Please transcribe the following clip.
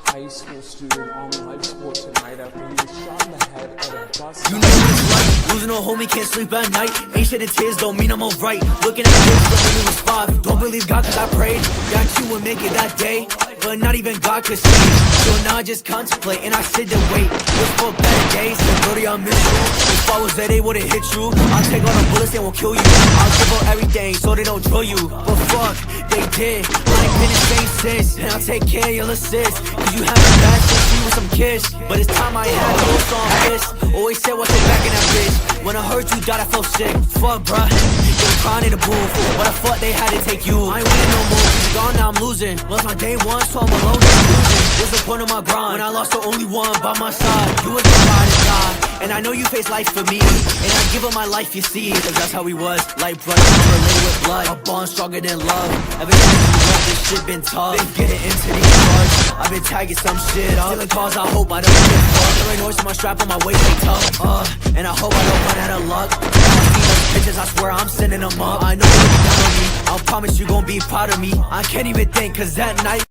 High school student on life support tonight after he was shot in the head at a bus stop. You know what it's like, losing a homie, can't sleep at night. Ain't shedding tears, don't mean I'm alright. Looking at kids from when he was 5. Don't believe God cause I prayed. Got you and make it that day, but not even God could save. So now I just contemplate and I sit and wait. Look for better days, Brody, I miss you. If I was there, they wouldn't hit you. I'll take all the bullets, they won't kill you. I'll give up everything so they don't drill you. But fuck, they did. I ain't been the same since. And I'll take care of your assist. Cause you haven't bad since you with some kids. But it's time I had no song this. Always said what's it back in that bitch. When I heard you died, I felt sick. Fuck, bruh. You were crying in the booth. But I thought they had to take you. I ain't winning no more. You gone, now I'm losing. Lost my day one, so I'm alone and losing. What's the point of my grind? When I lost the only one by my side. You was the ride and die. And I know you face life for me. And I give up my life, you see. Cause that's how we was. Like brothers, related with blood. A bond stronger than love. Ever since you left, this shit been tough. Been getting into these cards. I've been tagging some shit up. Stealing cars, I hope I don't get fucked. There ain't noise to my strap on my waist, they tough. And I hope I don't run out of luck. I see those pictures, I swear I'm sending them up. I know you're looking down on me. I promise you gon' be proud of me. I can't even think, cause that night